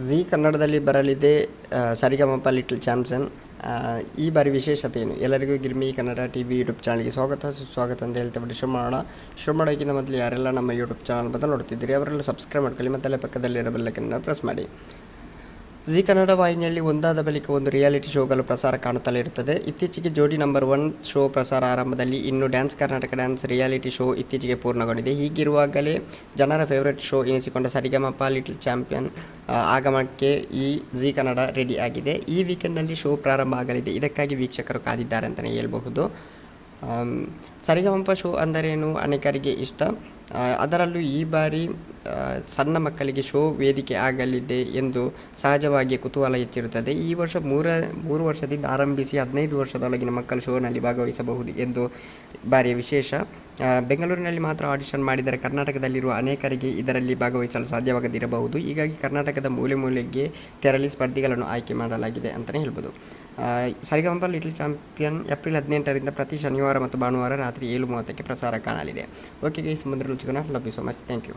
Zee ಕನ್ನಡದಲ್ಲಿ ಬರಲಿದೆ ಸರಿಗಮಪ little champion. ಈ ಬಾರಿ ವಿಶೇಷತೆ ಏನು? ಎಲ್ಲರಿಗೂ ಗಿರ್ಮಿ ಕನ್ನಡ ಟಿವಿ ಯೂಟ್ಯೂಬ್ ಚಾನಲ್ಗೆ ಸ್ವಾಗತ ಸುಸ್ವಾಗತ ಅಂತ ಹೇಳ್ತಾ ಶುರು ಮಾಡೋಕ್ಕಿಂತ ಮೊದಲು ಯಾರೆಲ್ಲ ನಮ್ಮ ಯೂಟ್ಯೂಬ್ ಚಾನಲ್ ಮೊದಲು ನೋಡ್ತಿದ್ದೀರಿ ಅವರೆಲ್ಲ ಸಬ್ಸ್ಕ್ರೈಬ್ ಮಾಡ್ಕೊಳ್ಳಿ ಮತ್ತು ಅಲ್ಲೇ ಪಕ್ಕದಲ್ಲಿರೋ ಬೆಲ್ಲೈಕನ್ನ ಪ್ರೆಸ್ ಮಾಡಿ. ಝೀ ಕನ್ನಡ ವಾಹಿನಿಯಲ್ಲಿ ಒಂದಾದ ಬಳಿಕ ಒಂದು ರಿಯಾಲಿಟಿ ಶೋಗಳು ಪ್ರಸಾರ ಕಾಣುತ್ತಲೇ ಇರುತ್ತದೆ. ಇತ್ತೀಚೆಗೆ ಜೋಡಿ ನಂಬರ್ 1 ಶೋ ಪ್ರಸಾರ ಆರಂಭದಲ್ಲಿ ಇನ್ನು dance Karnataka dance reality show ಇತ್ತೀಚೆಗೆ ಪೂರ್ಣಗೊಂಡಿದೆ. ಹೀಗಿರುವಾಗಲೇ ಜನರ ಫೇವರೇಟ್ ಶೋ ಎನಿಸಿಕೊಂಡ ಸರಿಗಮಪ ಲಿಟಲ್ ಚಾಂಪಿಯನ್ ಆಗಮನಕ್ಕೆ ಈ ಝೀ ಕನ್ನಡ ರೆಡಿ ಆಗಿದೆ. ಈ ವೀಕೆಂಡ್ನಲ್ಲಿ ಶೋ ಪ್ರಾರಂಭ ಆಗಲಿದೆ. ಇದಕ್ಕಾಗಿ ವೀಕ್ಷಕರು ಕಾದಿದ್ದಾರೆ ಅಂತಲೇ ಹೇಳ್ಬಹುದು. ಸರಿಗಮಪ ಶೋ ಅಂದರೇನು ಅನೇಕರಿಗೆ ಇಷ್ಟ. ಅದರಲ್ಲೂ ಈ ಬಾರಿ ಸಣ್ಣ ಮಕ್ಕಳಿಗೆ ಶೋ ವೇದಿಕೆ ಆಗಲಿದೆ ಎಂದು ಸಹಜವಾಗಿ ಕುತೂಹಲ ಹೆಚ್ಚಿರುತ್ತದೆ. ಈ ವರ್ಷ 3 ವರ್ಷದಿಂದ ಆರಂಭಿಸಿ 15 ವರ್ಷದೊಳಗಿನ ಮಕ್ಕಳು ಶೋನಲ್ಲಿ ಭಾಗವಹಿಸಬಹುದು ಎಂದು ಬಾರಿಯ ವಿಶೇಷ. ಬೆಂಗಳೂರಿನಲ್ಲಿ ಮಾತ್ರ ಆಡಿಷನ್ ಮಾಡಿದರೆ ಕರ್ನಾಟಕದಲ್ಲಿರುವ ಅನೇಕರಿಗೆ ಇದರಲ್ಲಿ ಭಾಗವಹಿಸಲು ಸಾಧ್ಯವಾಗದಿರಬಹುದು. ಹೀಗಾಗಿ ಕರ್ನಾಟಕದ ಮೂಲೆ ಮೂಲೆಗೆ ತೆರಳಿ ಸ್ಪರ್ಧಿಗಳನ್ನು ಆಯ್ಕೆ ಮಾಡಲಾಗಿದೆ ಅಂತಲೇ ಹೇಳ್ಬೋದು. ಸರಿಗಮಪ ಲಿಟಲ್ ಚಾಂಪಿಯನ್ ಏಪ್ರಿಲ್ 18ರಿಂದ ಪ್ರತಿ ಶನಿವಾರ ಮತ್ತು ಭಾನುವಾರ ರಾತ್ರಿ 7:30ಕ್ಕೆ ಪ್ರಸಾರ ಕಾಣಲಿದೆ. ಓಕೆ ಗೈಸ್, ಮುಂದೆ ಸಿಗೋಣ. Love you so much. Thank you.